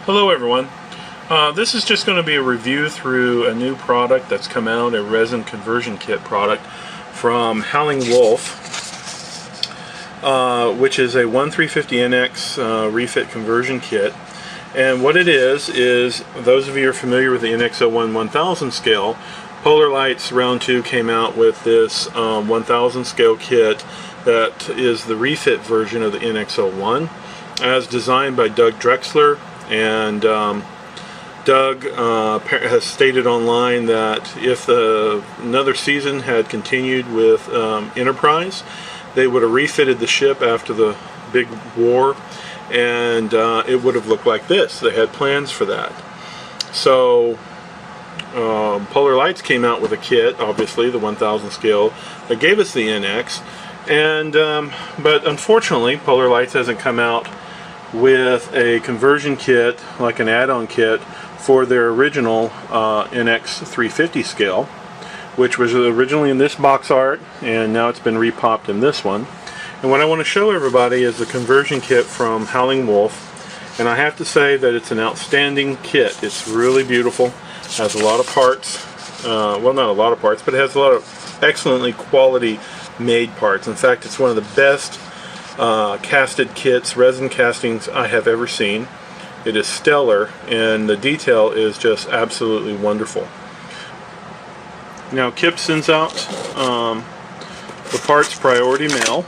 Hello everyone. This is just going to be a review through a new product that's come out, a resin conversion kit product from Howling Wolf, which is a 1350 NX refit conversion kit. And what it is those of you who are familiar with the NX-01 1000 scale, Polar Lights Round 2 came out with this 1000 scale kit that is the refit version of the NX-01, as designed by Doug Drexler. And Doug has stated online that if another season had continued with Enterprise, they would have refitted the ship after the big war, and it would have looked like this. They had plans for that. So Polar Lights came out with a kit, obviously the 1000 scale, that gave us the NX, and but unfortunately Polar Lights hasn't come out with a conversion kit, like an add-on kit, for their original NX-350 scale, which was originally in this box art, and now it's been repopped in this one. And what I want to show everybody is the conversion kit from Howling Wolf, and I have to say that it's an outstanding kit. It's really beautiful, has a lot of parts, well, not a lot of parts, but it has a lot of excellently quality made parts. In fact, it's one of the best casted kits, resin castings I have ever seen. It is stellar, and the detail is just absolutely wonderful. Now, Kip sends out the parts priority mail,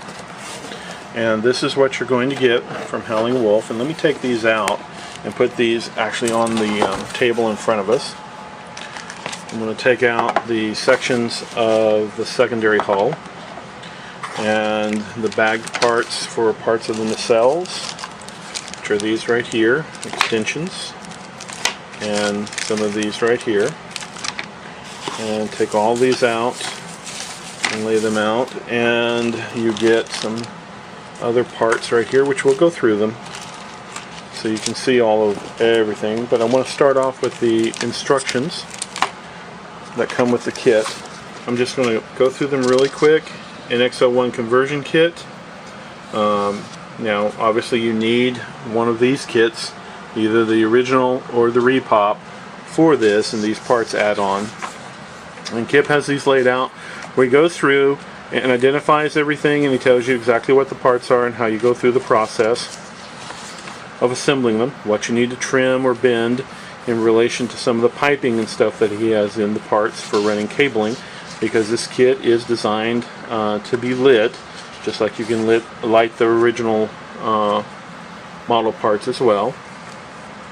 and this is what you're going to get from Howling Wolf. And let me take these out and put these actually on the table in front of us. I'm going to take out the sections of the secondary hull and the bagged parts for parts of the nacelles, which are these right here, extensions, and some of these right here. And take all these out and lay them out, and you get some other parts right here, which we'll go through them so you can see all of everything. But I want to start off with the instructions that come with the kit. I'm just going to go through them really quick. NX-01 conversion kit. Now obviously you need one of these kits, either the original or the repop, for this, and these parts add on. And Kip has these laid out where he goes through and identifies everything, and he tells you exactly what the parts are and how you go through the process of assembling them, what you need to trim or bend in relation to some of the piping and stuff that he has in the parts for running cabling, because this kit is designed to be lit, just like you can light the original model parts as well.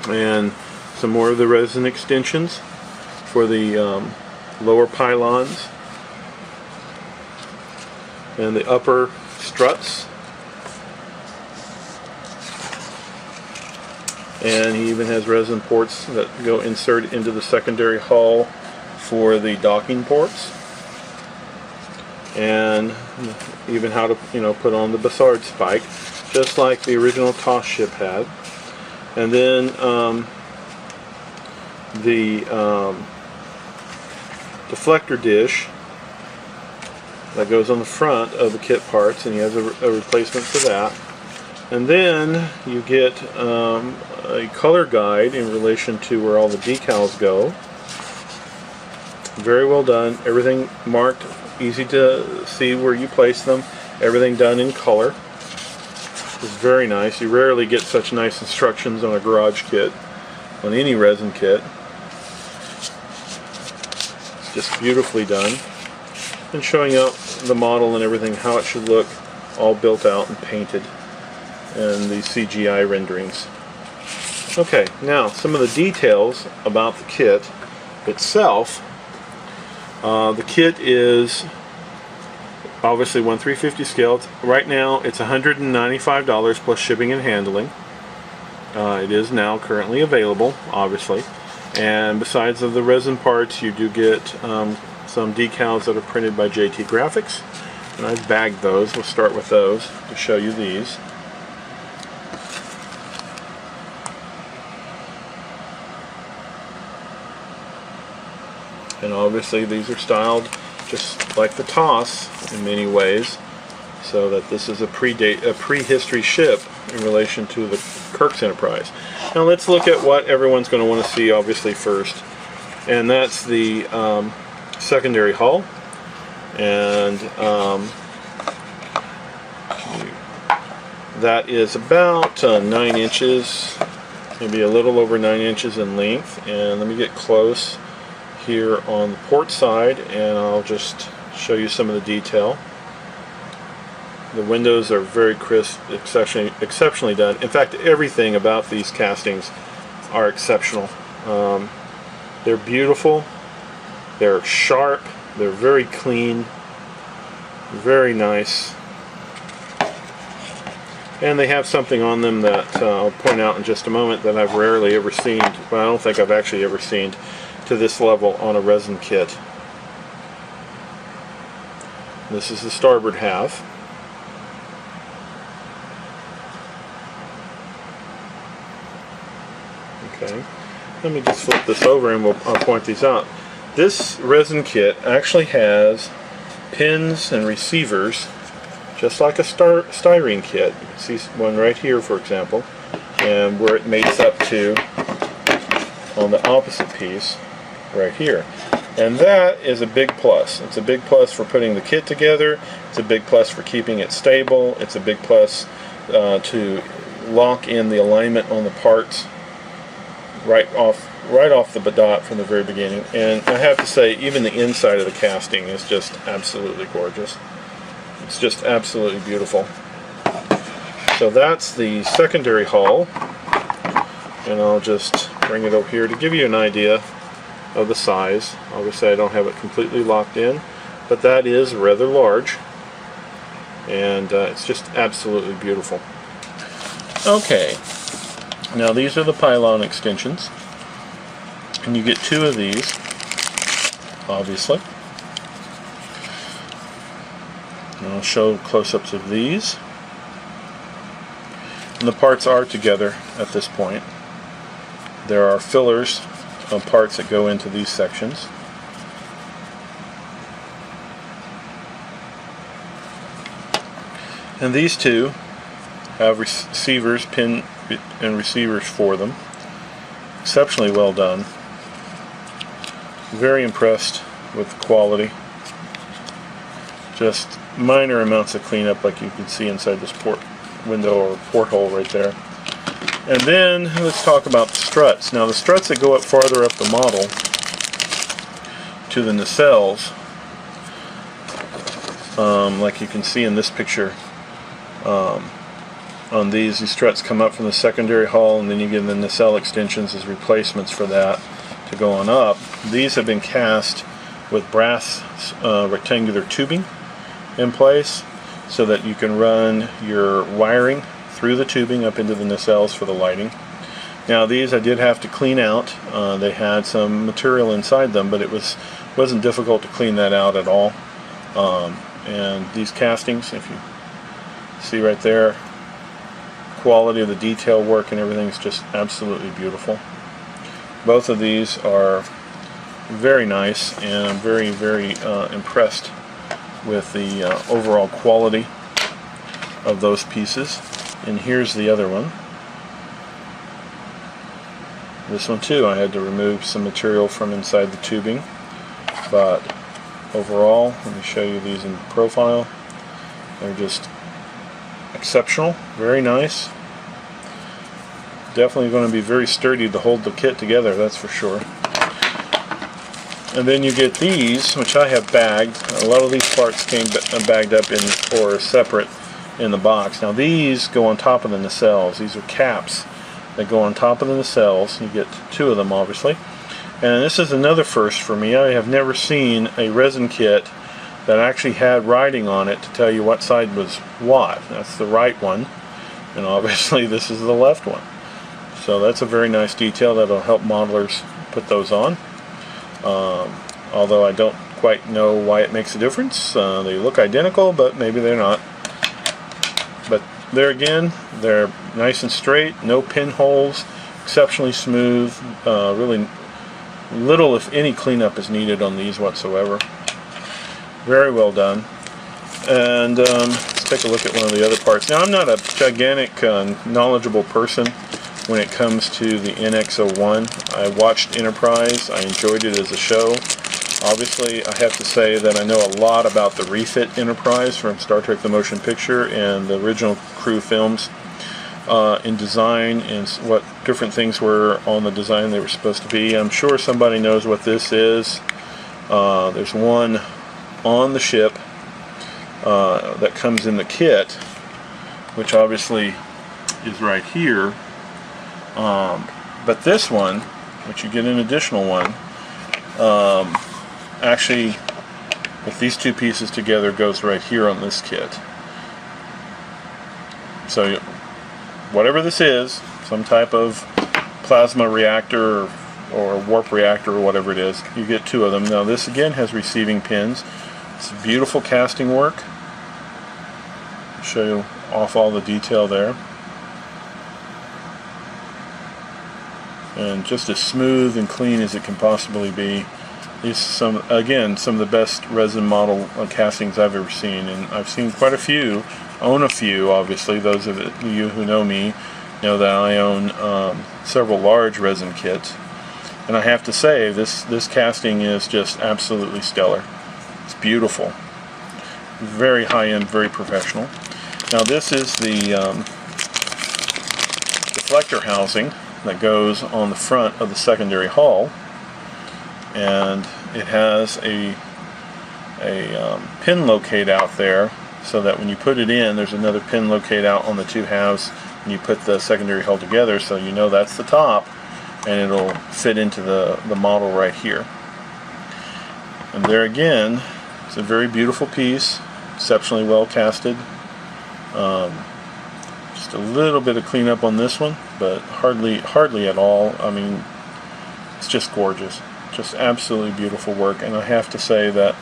And some more of the resin extensions for the lower pylons and the upper struts. And he even has resin ports that go insert into the secondary hull for the docking ports. And even how to, put on the Bassard spike, just like the original toss ship had. And then the Deflector dish that goes on the front of the kit parts, and he has a replacement for that. And then you get a color guide in relation to where all the decals go. Very well done. Everything marked, easy to see where you place them. Everything done in color. It's very nice. You rarely get such nice instructions on a garage kit, on any resin kit. It's just beautifully done. And showing out the model and everything, how it should look, all built out and painted, and the CGI renderings. Okay, now some of the details about the kit itself. The kit is obviously 1350 scale. Right now it's $195 plus shipping and handling. It is now currently available, obviously. And besides of the resin parts, you do get some decals that are printed by JT Graphics. And I've bagged those. We'll start with those to show you these. And obviously these are styled just like the TOS in many ways. so that this is a prehistory ship in relation to the Kirk's Enterprise. Now let's look at what everyone's going to want to see, obviously, first, and that's the secondary hull. And that is about 9 inches, maybe a little over 9 inches in length. And let me get close here on the port side, and I'll just show you some of the detail. The windows are very crisp, exceptionally done. In fact, everything about these castings are exceptional. They're beautiful, they're sharp, they're very clean, very nice. And they have something on them that I'll point out in just a moment that I've rarely ever seen. Well, I don't think I've actually ever seen to this level on a resin kit. This is the starboard half. Okay, let me just flip this over and I'll point these out. This resin kit actually has pins and receivers, just like a styrene kit. You can see one right here, for example, and where it mates up to on the opposite piece right here. And that is a big plus. It's a big plus for putting the kit together. It's a big plus for keeping it stable. It's a big plus to lock in the alignment on the parts right off the dot from the very beginning. And I have to say, even the inside of the casting is just absolutely gorgeous. It's just absolutely beautiful. So that's the secondary hull, and I'll just bring it over here to give you an idea of the size. Obviously I don't have it completely locked in, but that is rather large, and it's just absolutely beautiful. Okay, now these are the Pylon Extensions, and you get 2 of these, obviously. And I'll show close-ups of these. And the parts are together at this point. There are fillers of parts that go into these sections. And these 2 have receivers, pin and receivers for them. Exceptionally well done. Very impressed with the quality. Just minor amounts of cleanup, like you can see inside this port window or porthole right there. And then let's talk about the struts. Now the struts that go up farther up the model to the nacelles, like you can see in this picture, on these struts come up from the secondary hull, and then you get the nacelle extensions as replacements for that to go on up. These have been cast with brass rectangular tubing in place, so that you can run your wiring through the tubing up into the nacelles for the lighting. Now these I did have to clean out. They had some material inside them, but it wasn't difficult to clean that out at all. And these castings, if you see right there, quality of the detail work and everything is just absolutely beautiful. Both of these are very nice, and I'm very, very impressed with the overall quality of those pieces. And here's the other one. This one too, I had to remove some material from inside the tubing, but overall, let me show you these in profile. They're just exceptional, very nice. Definitely going to be very sturdy to hold the kit together, that's for sure. And then you get these, which I have bagged. A lot of these parts came bagged up in or separate in the box. Now these go on top of the nacelles. These are caps that go on top of the nacelles. You get 2 of them, obviously. And this is another first for me. I have never seen a resin kit that actually had writing on it to tell you what side was what. That's the right one, and obviously this is the left one. So that's a very nice detail that'll help modelers put those on. Although I don't quite know why it makes a difference. They look identical, but maybe they're not. But there again, they're nice and straight, no pinholes, exceptionally smooth. Really little, if any, cleanup is needed on these whatsoever. Very well done. And it's take a look at one of the other parts. Now, I'm not a gigantic knowledgeable person when it comes to the NX-01. I watched Enterprise. I enjoyed it as a show. Obviously, I have to say that I know a lot about the Refit Enterprise from Star Trek The Motion Picture and the original crew films in design and what different things were on the design they were supposed to be. I'm sure somebody knows what this is. There's one on the ship that comes in the kit, which obviously is right here. But this one, which you get an additional one, actually, with these two pieces together, goes right here on this kit. So whatever this is, some type of plasma reactor or warp reactor or whatever it is, you get two of them. Now this again has receiving pins. It's beautiful casting work. I'll show you off all the detail there. And just as smooth and clean as it can possibly be. These some of the best resin model castings I've ever seen, and I've seen quite a few. Own a few, obviously. Those of you who know me know that I own several large resin kits, and I have to say this casting is just absolutely stellar. It's beautiful, very high-end, very professional. Now this is the deflector housing that goes on the front of the secondary hull. And it has a pin locate out there, so that when you put it in, there's another pin locate out on the two halves, and you put the secondary hull together, so you know that's the top, and it'll fit into the model right here. And there again, it's a very beautiful piece, exceptionally well casted. Just a little bit of cleanup on this one, but hardly at all. I mean, it's just gorgeous. Just absolutely beautiful work, and I have to say that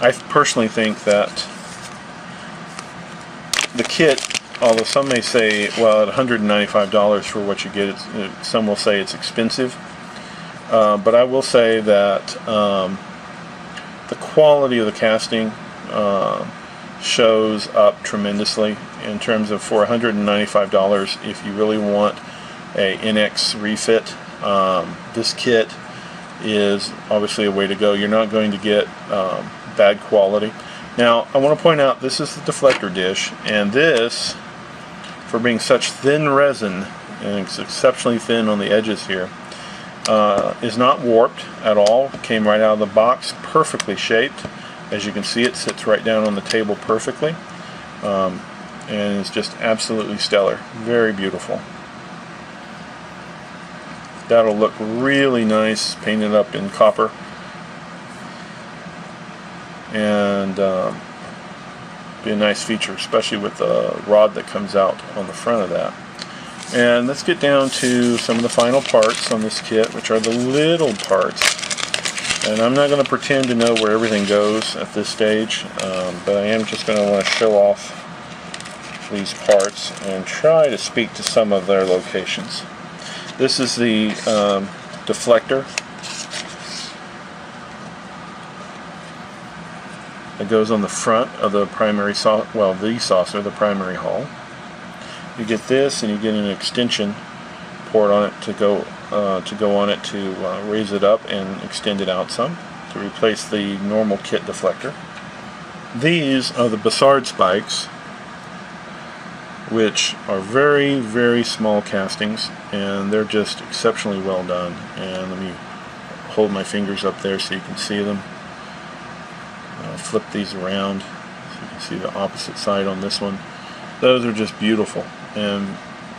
I personally think that the kit, although some may say, well, at $195 for what you get, some will say it's expensive, but I will say that the quality of the casting shows up tremendously in terms of, for $195, if you really want a NX refit, this kit is obviously a way to go. You're not going to get bad quality. Now I want to point out, this is the Deflector Dish, and this, for being such thin resin, and it's exceptionally thin on the edges here, is not warped at all. It came right out of the box, perfectly shaped. As you can see, it sits right down on the table perfectly, and it's just absolutely stellar. Very beautiful. That'll look really nice painted up in copper, and be a nice feature, especially with the rod that comes out on the front of that. And let's get down to some of the final parts on this kit, which are the little parts. And I'm not going to pretend to know where everything goes at this stage, but I am just going to want to show off these parts and try to speak to some of their locations. This is the deflector that goes on the front of the primary saucer, the primary hull. You get this, and you get an extension port on it to go on it to raise it up and extend it out some to replace the normal kit deflector. These are the Bassard spikes, which are very, very small castings, and they're just exceptionally well done. And let me hold my fingers up there so you can see them. I'll flip these around so you can see the opposite side on this one. Those are just beautiful and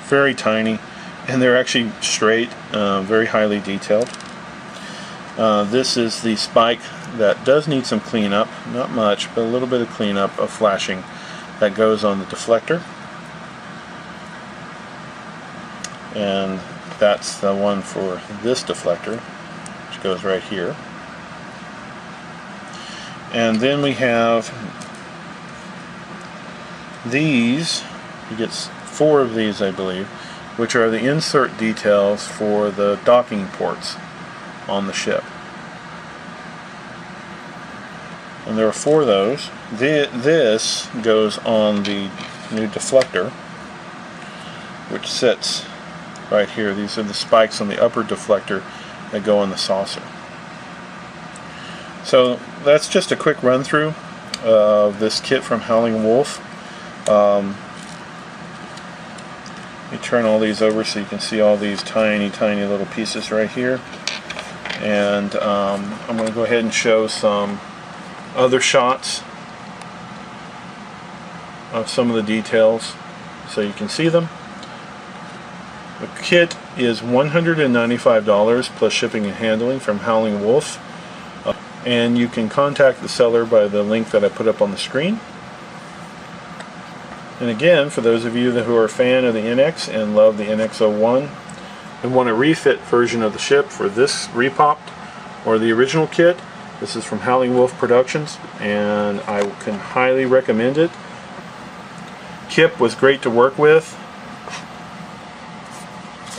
very tiny, and they're actually straight, very highly detailed. This is the spike that does need some cleanup, not much, but a little bit of cleanup of flashing that goes on the deflector. And that's the one for this deflector, which goes right here. And then we have these, he gets 4 of these, I believe, which are the insert details for the docking ports on the ship. And there are 4 of those. This goes on the new deflector, which sits right here. These are the spikes on the upper deflector that go on the saucer. So that's just a quick run through of this kit from Howling Wolf. Let me turn all these over so you can see all these tiny little pieces right here. And I'm going to go ahead and show some other shots of some of the details so you can see them. The kit is $195 plus shipping and handling from Howling Wolf, and you can contact the seller by the link that I put up on the screen. And again, for those of you who are a fan of the NX and love the NX-01 and want a refit version of the ship for this repopped or the original kit, this is from Howling Wolf Productions, and I can highly recommend it. Kip was great to work with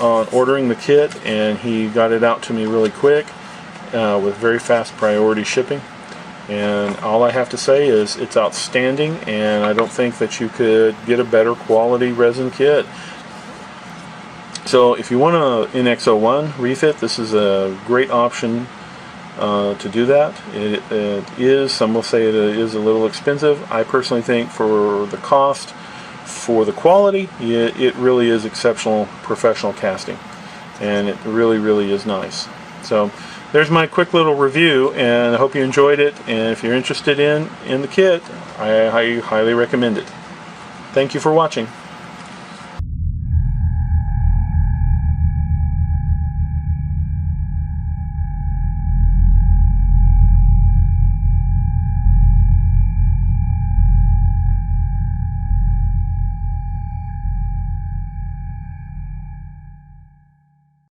on ordering the kit, and he got it out to me really quick with very fast priority shipping. And all I have to say is it's outstanding, and I don't think that you could get a better quality resin kit. So if you want an NX-01 refit, this is a great option to do that. It is, some will say it is a little expensive. I personally think for the cost, for the quality, it really is exceptional professional casting, and it really is nice. So there's my quick little review, and I hope you enjoyed it. And if you're interested in the kit, I highly recommend it. Thank you for watching.